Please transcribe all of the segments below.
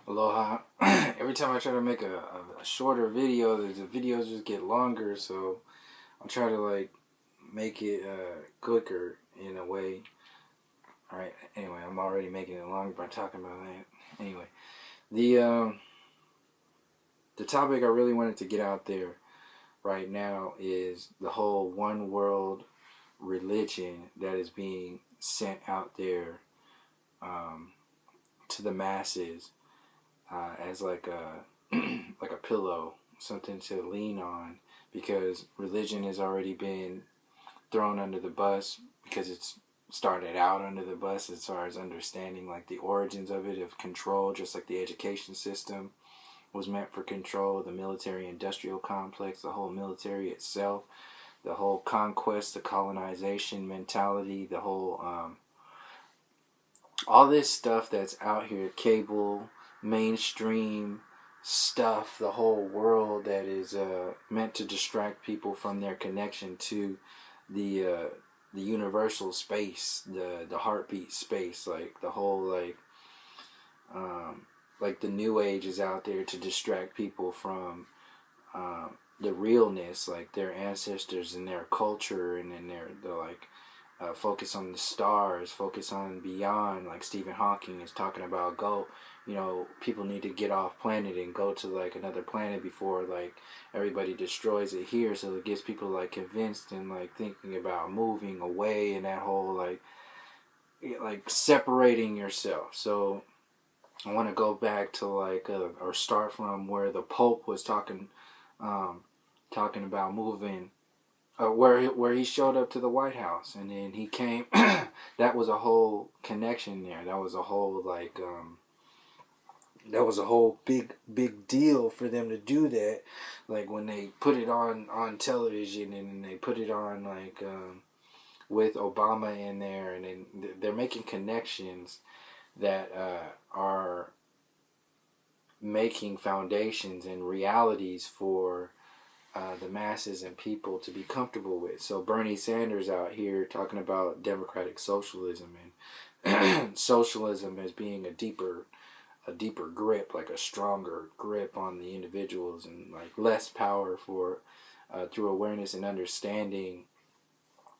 Aloha. Every time I try to make a shorter video, the videos just get longer. So I'll try to make it quicker in a way. All right. Anyway, I'm already making it longer by talking about that. Anyway, the the topic I really wanted to get out there right now is the whole one world religion that is being sent out there um, to the masses as like a like a pillow, something to lean on, because religion has already been thrown under the bus because it's started out under the bus as far as understanding like the origins of it, of control, just like the education system was meant for control, the military industrial complex, the whole military itself, the whole conquest, the colonization mentality, the whole all this stuff that's out here, cable, mainstream stuff, the whole world that is meant to distract people from their connection to the universal space, the heartbeat space, like the whole like the new age is out there to distract people from the realness, like their ancestors and their culture, and then they're like focus on the stars, focus on beyond, like Stephen Hawking is talking about. Go, people need to get off planet and go to like another planet before like everybody destroys it here. So it gets people like convinced and like thinking about moving away, and that whole like separating yourself. So I want to go back to or start from where the Pope was um, talking about moving, where he showed up to the White House, and then he came. That was a whole connection there. That was a whole that was a whole big deal for them to do that. Like when they put it on television, and they put it on with Obama in there, and then they're making connections that are making foundations and realities for the masses and people to be comfortable with. So Bernie Sanders out here talking about democratic socialism, and socialism as being a deeper grip, like a stronger grip on the individuals, and like less power for through awareness and understanding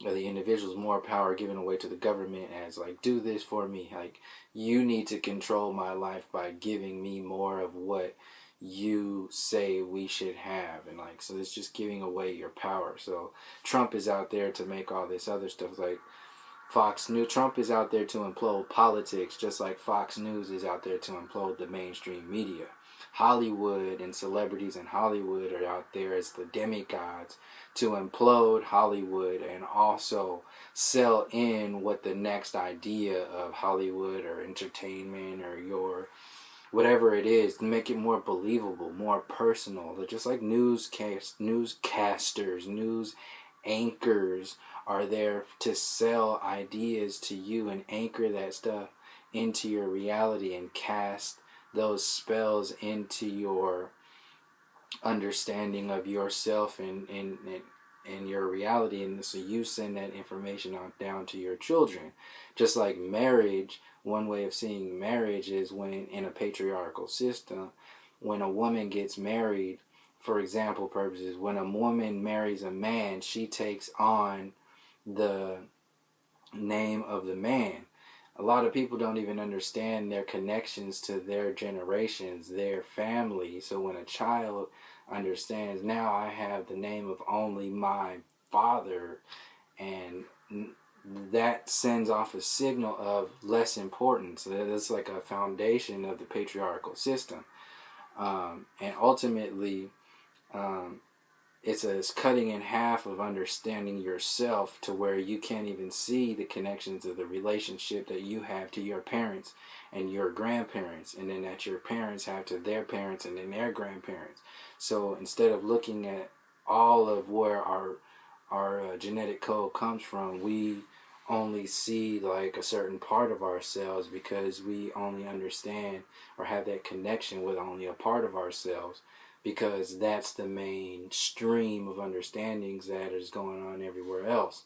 of the individuals, more power given away to the government as like, do this for me, like you need to control my life by giving me more of what you say we should have. And like, so it's just giving away your power. So Trump is out there to make all this other stuff, like Fox News. Trump is out there to implode politics, just like Fox News is out there to implode the mainstream media. Hollywood and celebrities in Hollywood are out there as the demigods to implode Hollywood and also sell in what the next idea of Hollywood or entertainment or your whatever it is, to make it more believable, more personal. They're just like newscasters, news anchors are there to sell ideas to you and anchor that stuff into your reality and cast those spells into your understanding of yourself and your reality. And so you send that information on down to your children. Just like marriage, one way of seeing marriage is when in a patriarchal system, when a woman gets married, for example purposes, when a woman marries a man, she takes on the name of the man. A lot of people don't even understand their connections to their generations, their family. So when a child understands, now I have the name of only my father, and that sends off a signal of less importance. That's like a foundation of the patriarchal system. And ultimately, um, it's cutting in half of understanding yourself to where you can't even see the connections of the relationship that you have to your parents and your grandparents, and then that your parents have to their parents and then their grandparents. So instead of looking at all of where our genetic code comes from, we only see like a certain part of ourselves because we only understand or have that connection with only a part of ourselves, because that's the main stream of understandings that is going on everywhere else.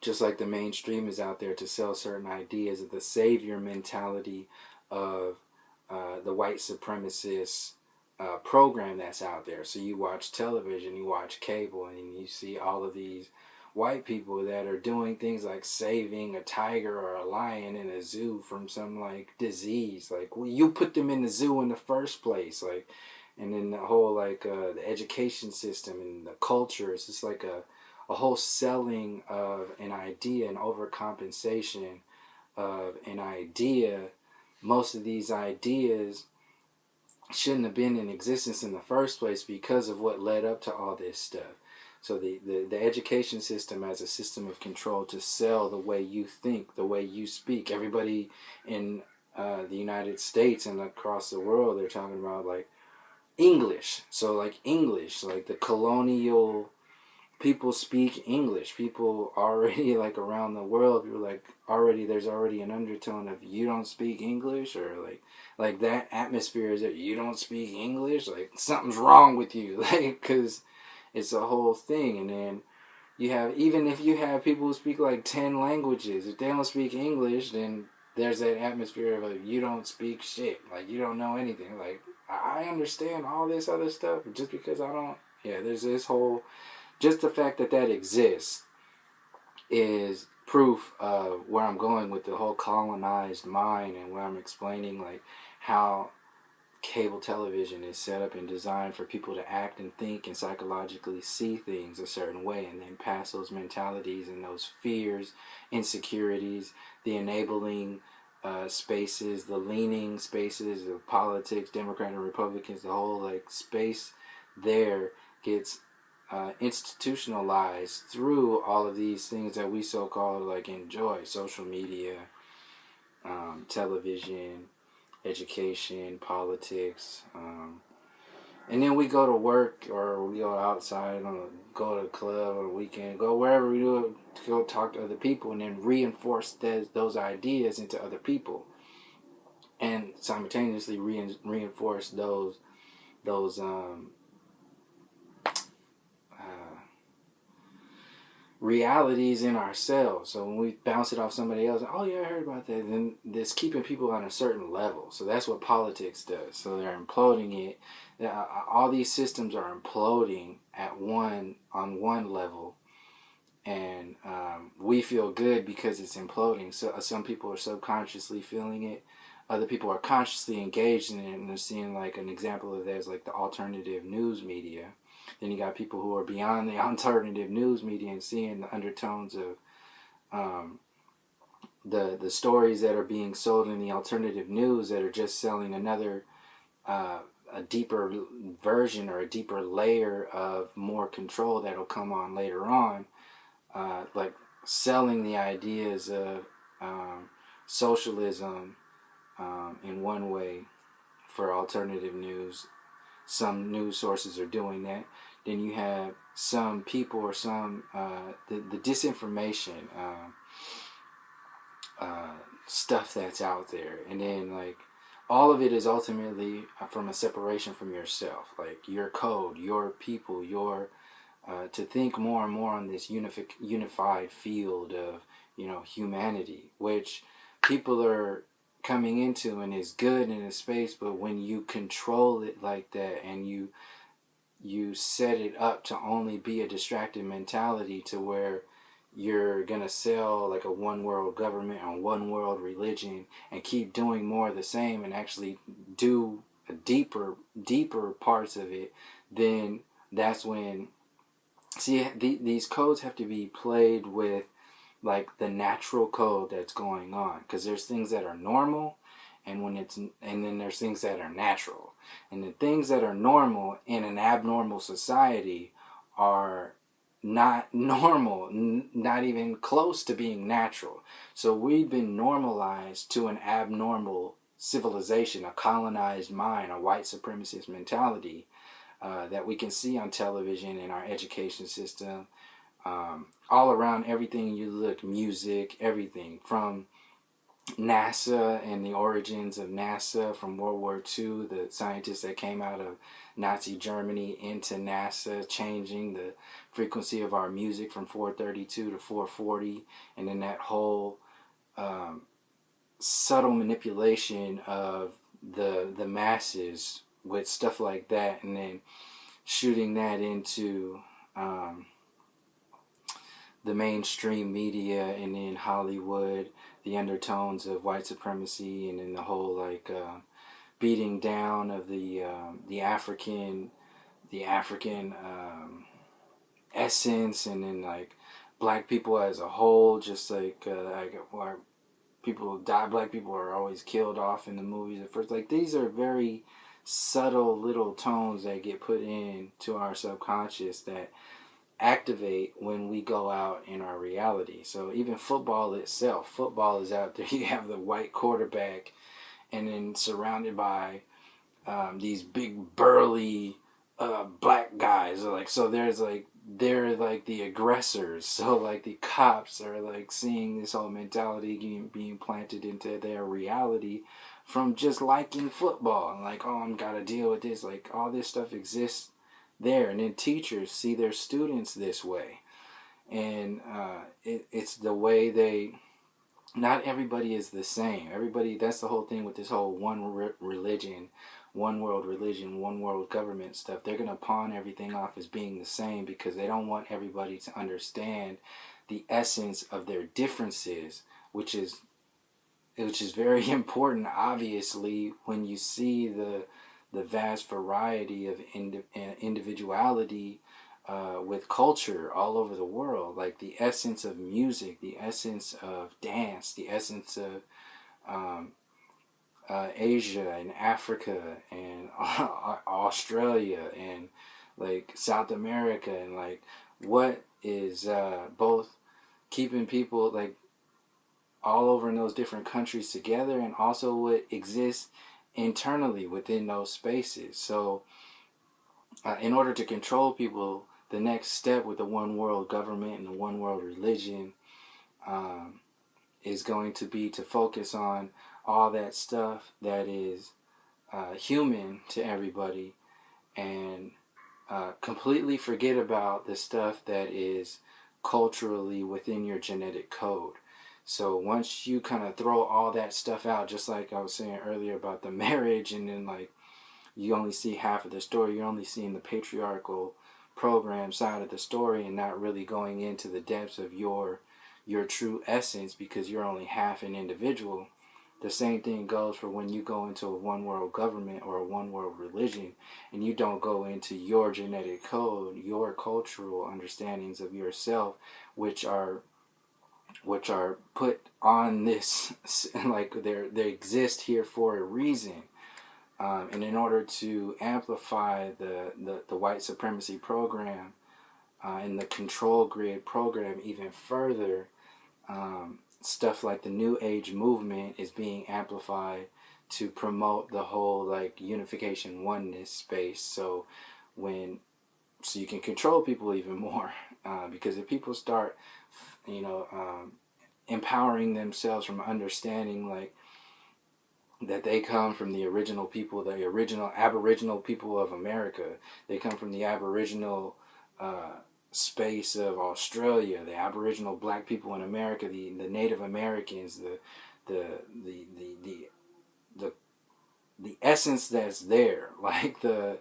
Just like the mainstream is out there to sell certain ideas of the savior mentality of the white supremacist program that's out there. So you watch television, you watch cable, and you see all of these white people that are doing things like saving a tiger or a lion in a zoo from some like disease. Like, well, you put them in the zoo in the first place, like, and then the whole like the education system and the culture. It's just like a whole selling of an idea and overcompensation of an idea. Most of these ideas shouldn't have been in existence in the first place because of what led up to all this stuff. So the education system as a system of control to sell the way you think, the way you speak. Everybody in the United States and across the world, they're talking about like English. So like English, like the colonial people speak English. People already like around the world, you're like already there's already an undertone of you don't speak English, or like that atmosphere is that you don't speak English, like something's wrong with you, like, because it's a whole thing. And then you have, even if you have people who speak like 10 languages, if they don't speak English, then there's that atmosphere of like you don't speak shit, like you don't know anything. Like, I understand all this other stuff, but just because I don't, yeah, there's this whole, just the fact that that exists is proof of where I'm going with the whole colonized mind, and where I'm explaining like how cable television is set up and designed for people to act and think and psychologically see things a certain way, and then pass those mentalities and those fears, insecurities, the enabling spaces, the leaning spaces of politics, Democrat and Republicans, the whole like space there gets institutionalized through all of these things that we so-called like enjoy: social media, television, education, politics, and then we go to work, or we go outside, go to a club on a weekend, go wherever we do, to go talk to other people, and then reinforce those ideas into other people, and simultaneously reinforce those realities in ourselves. So when we bounce it off somebody else, oh yeah, I heard about that, then it's keeping people on a certain level. So that's what politics does. So they're imploding it. All these systems are imploding on one level, and we feel good because it's imploding. So some people are subconsciously feeling it. Other people are consciously engaged in it, and they're seeing like an example of that is like the alternative news media. Then you got people who are beyond the alternative news media and seeing the undertones of the stories that are being sold in the alternative news that are just selling another a deeper version or a deeper layer of more control that'll come on later on, like selling the ideas of socialism in one way for alternative news. Some news sources are doing that. Then you have some people or some the disinformation stuff that's out there, and then like all of it is ultimately from a separation from yourself, like your code, your people, your to think more and more on this unified field of humanity, which people are coming into, and is good in a space. But when you control it like that, and you set it up to only be a distracted mentality, to where you're gonna sell like a one world government and one world religion, and keep doing more of the same, and actually do a deeper parts of it, then that's when, see, these codes have to be played with like the natural code that's going on, because there's things that are normal, and then there's things that are natural, and the things that are normal in an abnormal society are not normal, not even close to being natural. So we've been normalized to an abnormal civilization, a colonized mind, a white supremacist mentality that we can see on television, in our education system, all around everything you look, music, everything, from NASA and the origins of NASA from World War II, the scientists that came out of Nazi Germany into NASA, changing the frequency of our music from 432 to 440, and then that whole subtle manipulation of the masses with stuff like that, and then shooting that into the mainstream media, and in Hollywood, the undertones of white supremacy, and then the whole beating down of the African essence, and then like black people as a whole, just why people die, black people are always killed off in the movies at first. Like, these are very subtle little tones that get put into our subconscious that activate when we go out in our reality. So even football itself, football is out there. You have the white quarterback, and then surrounded by these big burly black guys. So they're like the aggressors. So like the cops are like seeing this whole mentality being planted into their reality from just liking football, and like, oh, I'm gotta deal with this. Like, all this stuff exists there, and then teachers see their students this way, and it's the way they. Not everybody is the same. Everybody. That's the whole thing with this whole religion, one world religion, one world government stuff. They're gonna pawn everything off as being the same because they don't want everybody to understand the essence of their differences, which is very important, obviously, when you see the vast variety of individuality with culture all over the world. Like the essence of music, the essence of dance, the essence of Asia and Africa and Australia and like South America, and like what is both keeping people like all over in those different countries together, and also what exists internally within those spaces. So in order to control people, the next step with the one world government and the one world religion is going to be to focus on all that stuff that is human to everybody, and completely forget about the stuff that is culturally within your genetic code. So once you kind of throw all that stuff out, just like I was saying earlier about the marriage, and then like you only see half of the story, you're only seeing the patriarchal program side of the story, and not really going into the depths of your true essence, because you're only half an individual. The same thing goes for when you go into a one world government or a one world religion, and you don't go into your genetic code, your cultural understandings of yourself, which are put on this, like they exist here for a reason. And in order to amplify the white supremacy program and the control grid program even further, stuff like the New Age movement is being amplified to promote the whole like unification oneness space. So you can control people even more, because if people start, empowering themselves from understanding like that they come from the original people, the original Aboriginal people of America. They come from the Aboriginal space of Australia, the Aboriginal black people in America, the Native Americans, the essence that's there, like the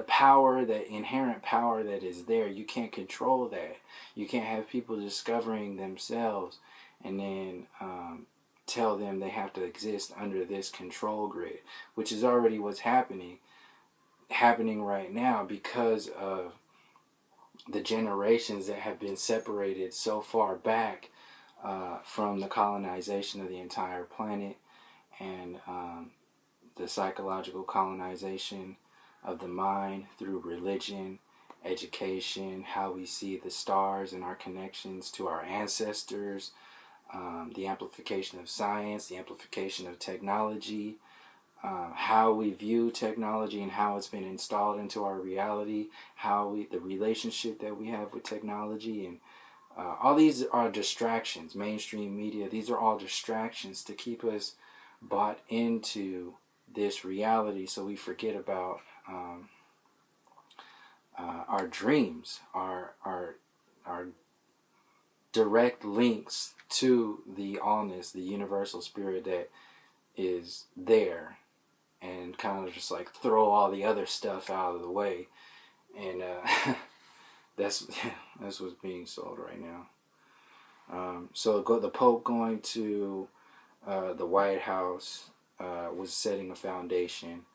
power, that inherent power that is there. You can't control that. You can't have people discovering themselves and then tell them they have to exist under this control grid, which is already what's happening right now, because of the generations that have been separated so far back from the colonization of the entire planet, and the psychological colonization of the mind through religion, education, how we see the stars and our connections to our ancestors, the amplification of science, the amplification of technology, how we view technology and how it's been installed into our reality, the relationship that we have with technology, and all these are distractions. Mainstream media, these are all distractions to keep us bought into this reality, so we forget about our dreams, our direct links to the allness, the universal spirit that is there, and kind of just like throw all the other stuff out of the way. And that's that's what's being sold right now. So the Pope going to the White House was setting a foundation.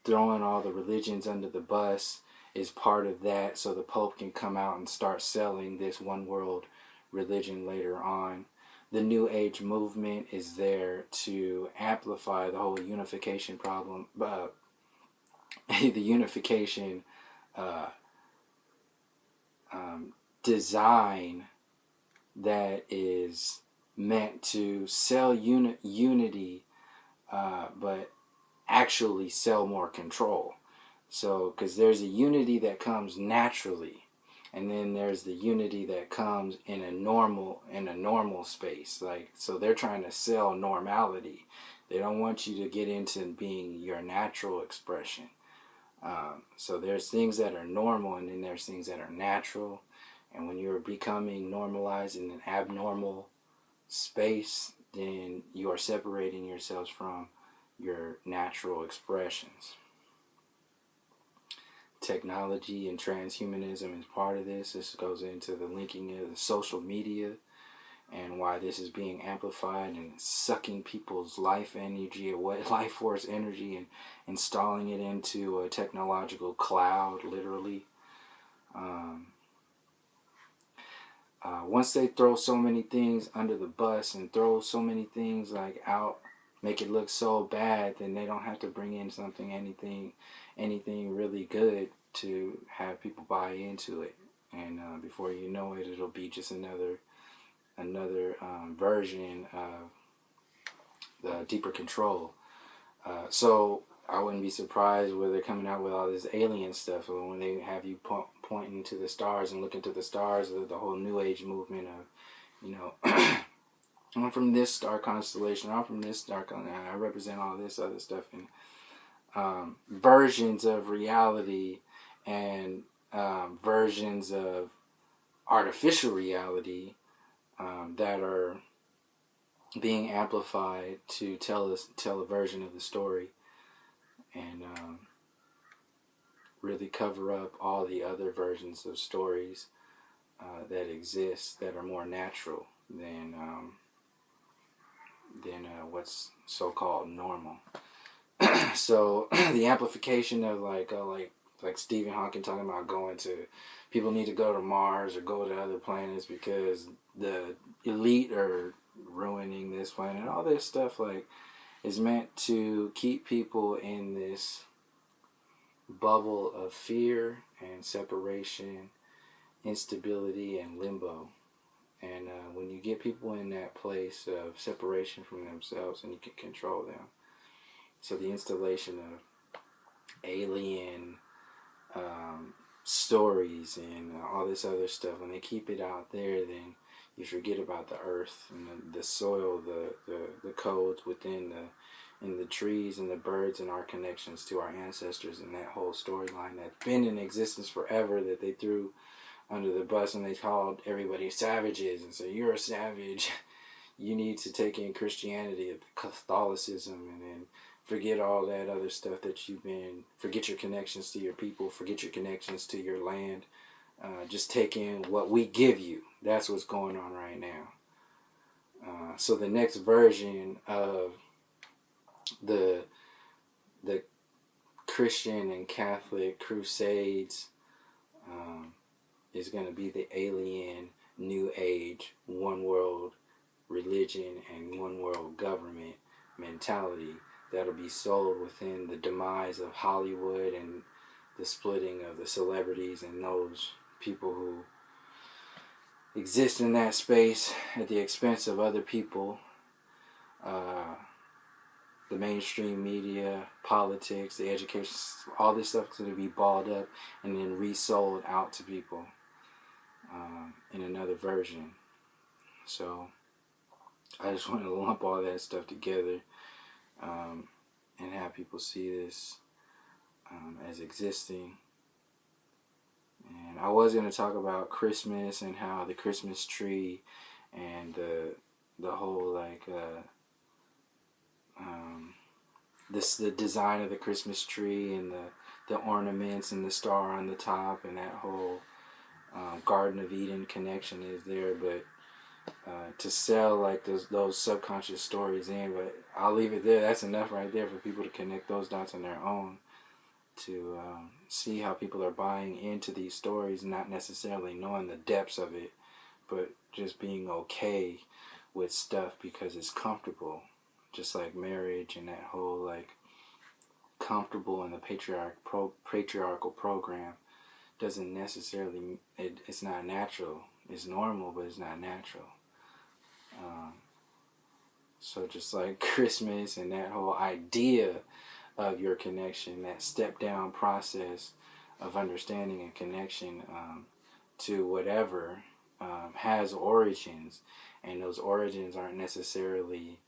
Throwing all the religions under the bus is part of that, so the Pope can come out and start selling this one world religion later on. The New Age movement is there to amplify the whole unification problem, the unification design that is meant to sell unity, but actually sell more control. So, because there's a unity that comes naturally, and then there's the unity that comes in a normal space. Like, so they're trying to sell normality. They don't want you to get into being your natural expression. So there's things that are normal, and then there's things that are natural. And when you're becoming normalized in an abnormal space, then you are separating yourselves from your natural expressions. Technology and transhumanism is part of this. This goes into the linking of the social media and why this is being amplified and sucking people's life energy away, life force energy, and installing it into a technological cloud, literally. Once they throw so many things under the bus and throw so many things like out, make it look so bad, then they don't have to bring in anything really good to have people buy into it. And before you know it, it'll be just another version of the deeper control. So I wouldn't be surprised where they're coming out with all this alien stuff, or when they have you pointing to the stars and looking to the stars, the whole New Age movement of, I'm from this star constellation, I'm from this star constellation, I represent all this other stuff, and versions of reality and versions of artificial reality that are being amplified to tell a version of the story, and really cover up all the other versions of stories that exist that are more natural than what's so-called normal. So the amplification of like Stephen Hawking talking about people need to go to Mars or go to other planets because the elite are ruining this planet. All this stuff is meant to keep people in this bubble of fear and separation, instability, and limbo. And when you get people in that place of separation from themselves, and you can control them. So the installation of alien stories and all this other stuff, when they keep it out there, then you forget about the earth and the soil, the codes within the trees and the birds, and our connections to our ancestors, and that whole storyline that's been in existence forever that they threw under the bus, and they called everybody savages, and so you're a savage. You need to take in Christianity, Catholicism, and then forget all that other stuff that forget your connections to your people, forget your connections to your land. Just take in what we give you. That's what's going on right now. So the next version of the Christian and Catholic crusades is going to be the alien, New Age, one world religion and one world government mentality that'll be sold within the demise of Hollywood and the splitting of the celebrities and those people who exist in that space at the expense of other people. The mainstream media, politics, the education, all this stuff is going to be balled up and then resold out to people in another version. So I just want to lump all that stuff together and have people see this as existing. And I was going to talk about Christmas and how the Christmas tree and the whole the design of the Christmas tree and the ornaments and the star on the top and that whole Garden of Eden connection is there, but to sell like those subconscious stories in. But I'll leave it there. That's enough right there for people to connect those dots on their own, to see how people are buying into these stories, not necessarily knowing the depths of it, but just being okay with stuff because it's comfortable, just like marriage and that whole like comfortable in the patriarchal program doesn't necessarily, it's not natural. It's normal, but it's not natural. So just like Christmas and that whole idea of your connection, that step down process of understanding and connection to whatever has origins, and those origins aren't necessarily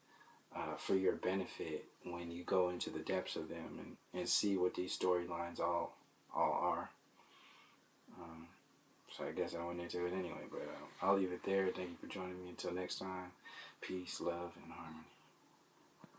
for your benefit when you go into the depths of them and see what these storylines all are. So I guess I went into it anyway, but I'll leave it there. Thank you for joining me. Until next time, peace, love, and harmony.